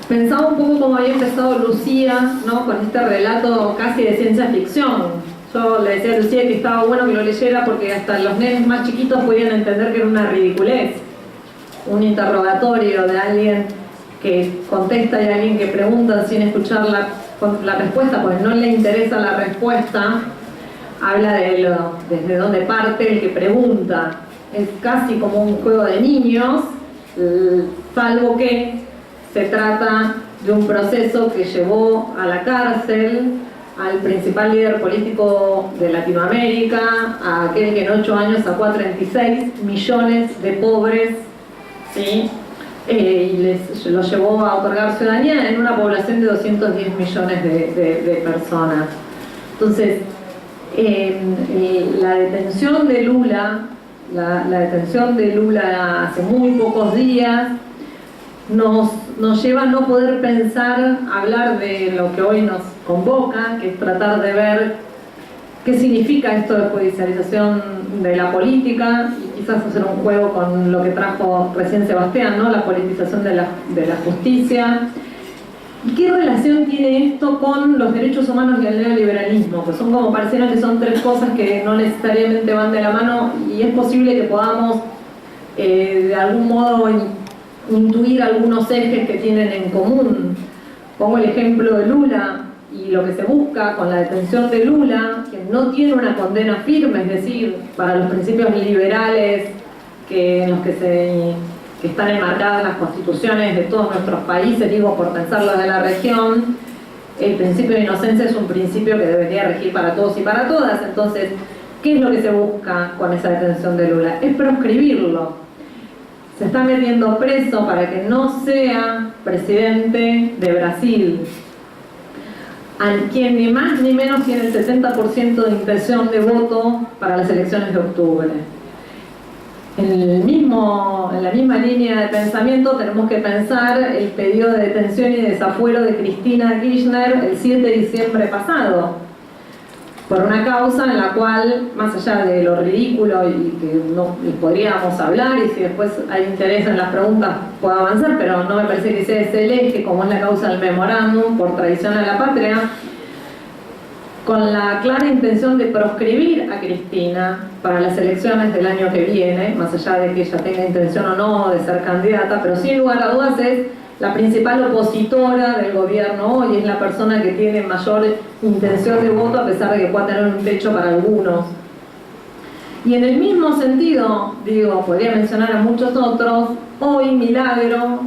Pensaba un poco cómo había empezado Lucía, ¿no? Con este relato casi de ciencia ficción. Yo le decía a Lucía que estaba bueno que lo leyera porque hasta los nenes más chiquitos podían entender que era una ridiculez. Un interrogatorio de alguien que contesta y alguien que pregunta sin escuchar la respuesta, porque no le interesa la respuesta, habla de desde dónde parte el que pregunta. Es casi como un juego de niños, salvo que se trata de un proceso que llevó a la cárcel al principal líder político de Latinoamérica, a aquel que en 8 años sacó a 36 millones de pobres, ¿sí? Y lo llevó a otorgar ciudadanía en una población de 210 millones de personas. Entonces, la detención de Lula, la detención de Lula hace muy pocos días, nos lleva a no poder pensar, hablar de lo que hoy nos convoca, que es tratar de ver qué significa esto de judicialización de la política, y quizás hacer un juego con lo que trajo recién Sebastián, ¿no? La politización de la justicia. ¿Y qué relación tiene esto con los derechos humanos y el neoliberalismo? Pues son como, pareciera que son tres cosas que no necesariamente van de la mano, y es posible que podamos de algún modo intuir algunos ejes que tienen en común. Pongo el ejemplo de Lula y lo que se busca con la detención de Lula, que no tiene una condena firme, es decir, para los principios liberales en los que están enmarcadas las constituciones de todos nuestros países, digo por pensarlo de la región. El principio de inocencia es un principio que debería regir para todos y para todas. Entonces, ¿qué es lo que se busca con esa detención de Lula? Es proscribirlo. Se está metiendo preso para que no sea presidente de Brasil, a quien ni más ni menos tiene el 70% de intención de voto para las elecciones de octubre. En la misma línea de pensamiento tenemos que pensar el pedido de detención y desafuero de Cristina Kirchner el 7 de diciembre pasado, por una causa en la cual, más allá de lo ridículo y que no podríamos hablar, y si después hay interés en las preguntas puedo avanzar, pero no me parece que sea ese el eje, como es la causa del memorándum por traición a la patria, con la clara intención de proscribir a Cristina para las elecciones del año que viene, más allá de que ella tenga intención o no de ser candidata, pero sin lugar a dudas es la principal opositora del gobierno hoy, es la persona que tiene mayor intención de voto, a pesar de que pueda tener un techo para algunos. Y en el mismo sentido, digo, podría mencionar a muchos otros, hoy Milagro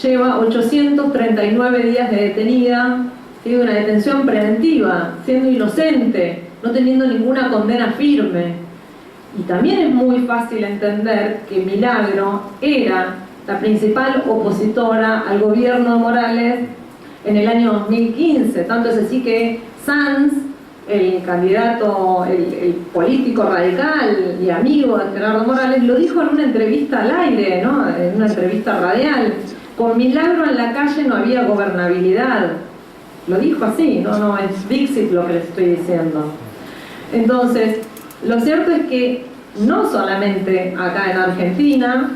lleva 839 días de detenida, tiene una detención preventiva, siendo inocente, no teniendo ninguna condena firme. Y también es muy fácil entender que Milagro era la principal opositora al gobierno de Morales en el año 2015, tanto es así que Sanz, el candidato, el político radical y amigo de Gerardo Morales, lo dijo en una entrevista al aire, ¿no? En una entrevista radial: con Milagro en la calle no había gobernabilidad. Lo dijo así, no es Dixit lo que les estoy diciendo. Entonces, lo cierto es que no solamente acá en Argentina,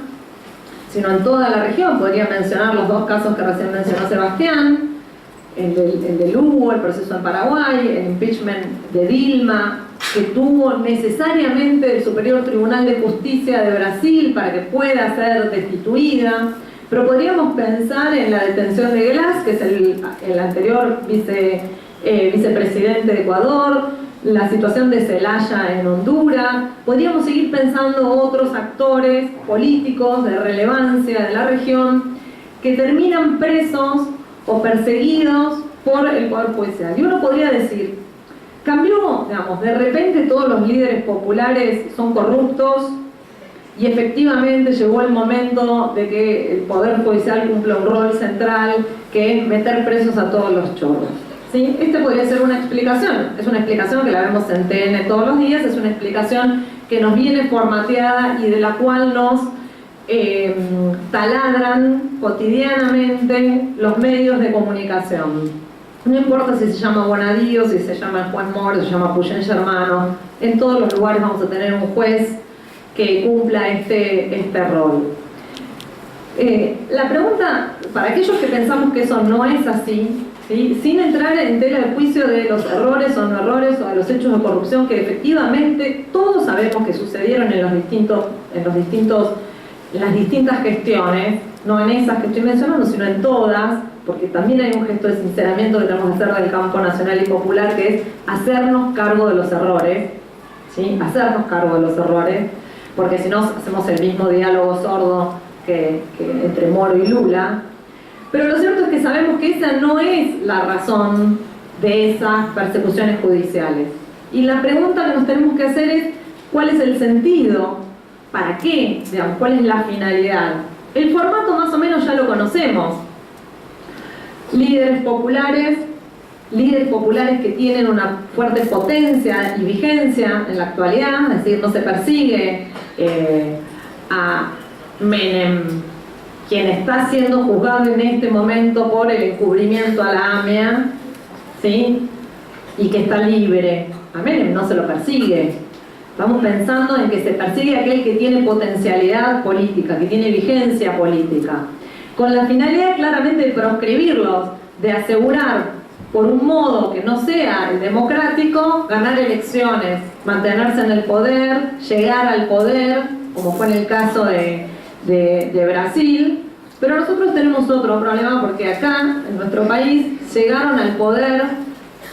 sino en toda la región, podría mencionar los dos casos que recién mencionó Sebastián, el de Lugo, el proceso en Paraguay, el impeachment de Dilma, que tuvo necesariamente el Superior Tribunal de Justicia de Brasil para que pueda ser destituida. Pero podríamos pensar en la detención de Glass, que es el anterior vicepresidente de Ecuador, la situación de Zelaya en Honduras. Podríamos seguir pensando otros actores políticos de relevancia de la región que terminan presos o perseguidos por el Poder Judicial. Y uno podría decir, cambió, digamos, de repente todos los líderes populares son corruptos y efectivamente llegó el momento de que el Poder Judicial cumpla un rol central, que es meter presos a todos los chorros. ¿Sí? Esta podría ser una explicación, es una explicación que la vemos en TN todos los días, es una explicación que nos viene formateada y de la cual nos taladran cotidianamente los medios de comunicación. No importa si se llama Bonadío, si se llama Juan Mor, si se llama Puyén Germano, en todos los lugares vamos a tener un juez que cumpla este rol. La pregunta, para aquellos que pensamos que eso no es así, ¿sí?, sin entrar en tela de juicio de los errores o no errores o de los hechos de corrupción que efectivamente todos sabemos que sucedieron en las distintas gestiones, no en esas que estoy mencionando, sino en todas, porque también hay un gesto de sinceramiento que tenemos que hacer del campo nacional y popular, que es hacernos cargo de los errores, ¿sí?, hacernos cargo de los errores, porque si no hacemos el mismo diálogo sordo que entre Moro y Lula. Pero lo cierto es que sabemos que esa no es la razón de esas persecuciones judiciales. Y la pregunta que nos tenemos que hacer es, ¿cuál es el sentido? ¿Para qué? Digamos, ¿cuál es la finalidad? El formato más o menos ya lo conocemos. Líderes populares que tienen una fuerte potencia y vigencia en la actualidad, es decir, no se persigue a Menem, quien está siendo juzgado en este momento por el encubrimiento a la AMIA, ¿sí?, y que está libre. A Menem no se lo persigue. Estamos pensando en que se persigue a aquel que tiene potencialidad política, que tiene vigencia política, con la finalidad claramente de proscribirlos, de asegurar, por un modo que no sea el democrático, ganar elecciones, mantenerse en el poder, llegar al poder, como fue en el caso de Brasil. Pero nosotros tenemos otro problema, porque acá, en nuestro país, llegaron al poder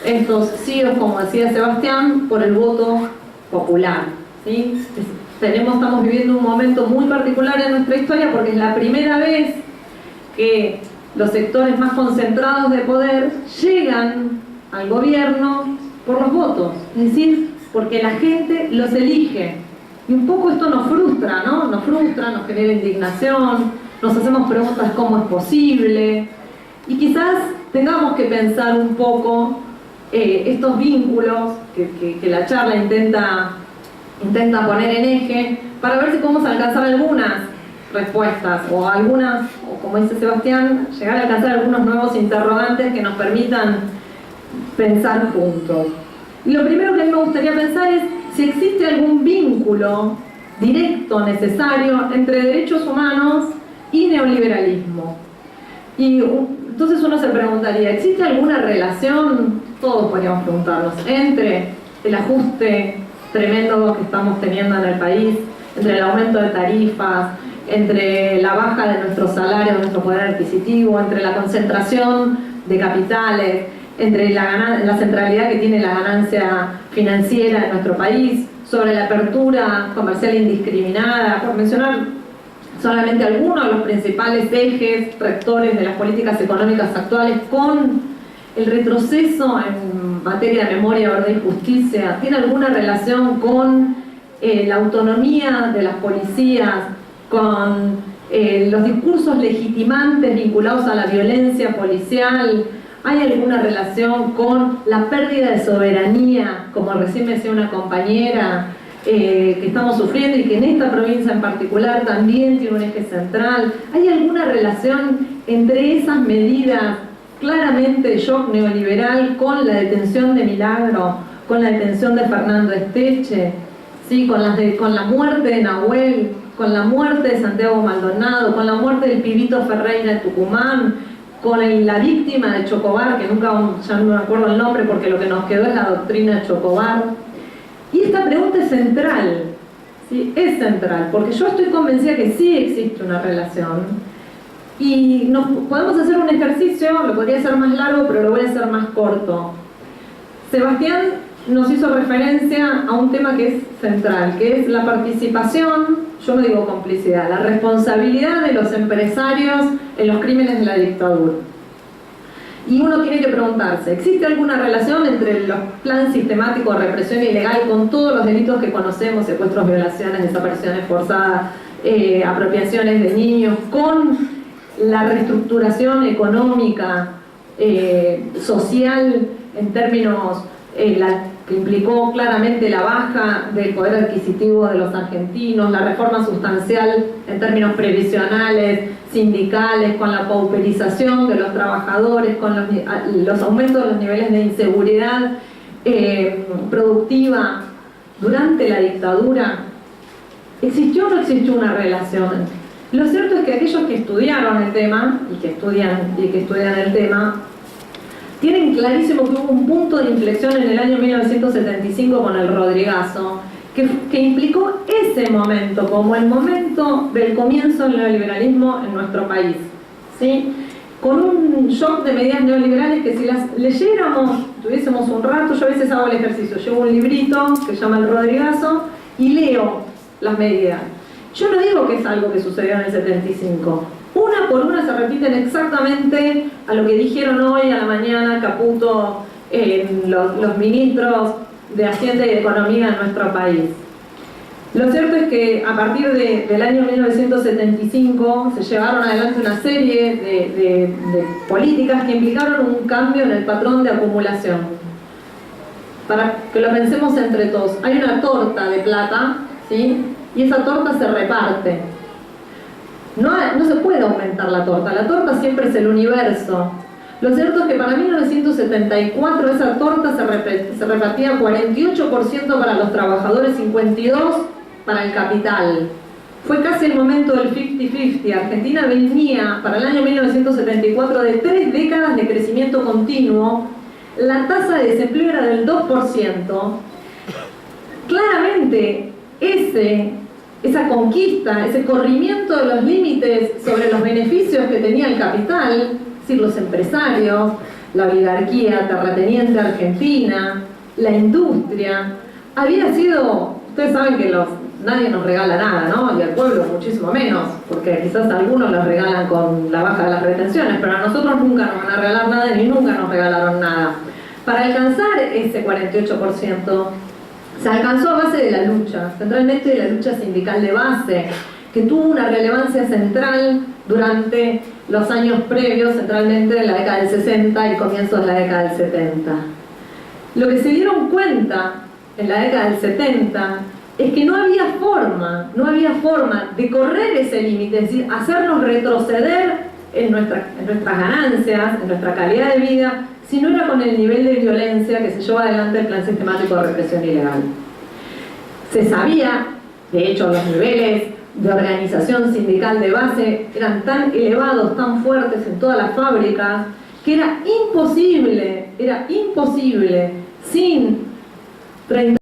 estos CEOs, como decía Sebastián, por el voto popular, ¿sí? Estamos viviendo un momento muy particular en nuestra historia, porque es la primera vez que los sectores más concentrados de poder llegan al gobierno por los votos, es decir, porque la gente los elige. Y un poco esto nos frustra, ¿no? Nos frustra, nos genera indignación, nos hacemos preguntas cómo es posible, y quizás tengamos que pensar un poco estos vínculos que la charla intenta poner en eje, para ver si podemos alcanzar algunas respuestas o algunas, o como dice Sebastián, llegar a alcanzar algunos nuevos interrogantes que nos permitan pensar juntos. Y lo primero que a mí me gustaría pensar es si existe algún vínculo directo, necesario, entre derechos humanos y neoliberalismo. Y entonces uno se preguntaría, ¿existe alguna relación, todos podríamos preguntarnos, entre el ajuste tremendo que estamos teniendo en el país, entre el aumento de tarifas, entre la baja de nuestros salarios, de nuestro poder adquisitivo, entre la concentración de capitales, entre la centralidad que tiene la ganancia financiera en nuestro país, sobre la apertura comercial indiscriminada, por mencionar solamente algunos de los principales ejes rectores de las políticas económicas actuales, con el retroceso en materia de memoria, verdad y justicia? ¿Tiene alguna relación con la autonomía de las policías, con los discursos legitimantes vinculados a la violencia policial? ¿Hay alguna relación con la pérdida de soberanía, como recién me decía una compañera, que estamos sufriendo y que en esta provincia en particular también tiene un eje central? ¿Hay alguna relación entre esas medidas claramente de shock neoliberal con la detención de Milagro, con la detención de Fernando Esteche, ¿sí?, con la muerte de Nahuel, con la muerte de Santiago Maldonado, con la muerte del pibito Ferreira de Tucumán, con la víctima de Chocobar, que ya no me acuerdo el nombre porque lo que nos quedó es la doctrina de Chocobar? Y esta pregunta es central, ¿sí? Es central, porque yo estoy convencida que sí existe una relación. Y podemos hacer un ejercicio, lo podría hacer más largo, pero lo voy a hacer más corto. Sebastián nos hizo referencia a un tema que es central, que es la participación, yo no digo complicidad, la responsabilidad de los empresarios en los crímenes de la dictadura. Y uno tiene que preguntarse, ¿existe alguna relación entre los planes sistemáticos de represión ilegal con todos los delitos que conocemos, secuestros, violaciones, desapariciones forzadas, apropiaciones de niños, con la reestructuración económica, social, en términos que implicó claramente la baja del poder adquisitivo de los argentinos, la reforma sustancial en términos previsionales, sindicales, con la pauperización de los trabajadores, con los aumentos de los niveles de inseguridad productiva durante la dictadura? ¿Existió o no existió una relación? Lo cierto es que aquellos que estudiaron el tema y que estudian el tema tienen clarísimo que hubo un punto de inflexión en el año 1975 con el Rodrigazo, que implicó ese momento como el momento del comienzo del neoliberalismo en nuestro país, ¿sí? Con un shock de medidas neoliberales que si las leyéramos, tuviésemos un rato, yo a veces hago el ejercicio, llevo un librito que se llama El Rodrigazo y leo las medidas. Yo no digo que es algo que sucedió en el 75. Una por una se repiten exactamente a lo que dijeron hoy a la mañana Caputo, los ministros de Hacienda y de Economía en nuestro país. Lo cierto es que a partir del año 1975 se llevaron adelante una serie de políticas que implicaron un cambio en el patrón de acumulación. Para que lo pensemos entre todos, hay una torta de plata, ¿sí? Y esa torta se reparte. No se puede aumentar la torta siempre es el universo. Lo cierto es que para 1974 esa torta se repartía 48% para los trabajadores, 52% para el capital. Fue casi el momento del 50-50. Argentina venía para el año 1974 de 3 décadas de crecimiento continuo. La tasa de desempleo era del 2%. Claramente esa conquista, ese corrimiento de los límites sobre los beneficios que tenía el capital, es decir, los empresarios, la oligarquía terrateniente argentina, la industria, había sido, ustedes saben que nadie nos regala nada, ¿no? Y al pueblo muchísimo menos, porque quizás algunos los regalan con la baja de las retenciones, pero a nosotros nunca nos van a regalar nada ni nunca nos regalaron nada. Para alcanzar ese 48%, se alcanzó a base de la lucha, centralmente de la lucha sindical de base, que tuvo una relevancia central durante los años previos, centralmente en la década del 60 y comienzos de la década del 70. Lo que se dieron cuenta en la década del 70 es que no había forma de correr ese límite, es decir, hacernos retroceder en nuestras ganancias, en nuestra calidad de vida, si no era con el nivel de violencia que se llevó adelante el plan sistemático de represión ilegal. Se sabía, de hecho, los niveles de organización sindical de base eran tan elevados, tan fuertes en todas las fábricas, que era imposible sin 30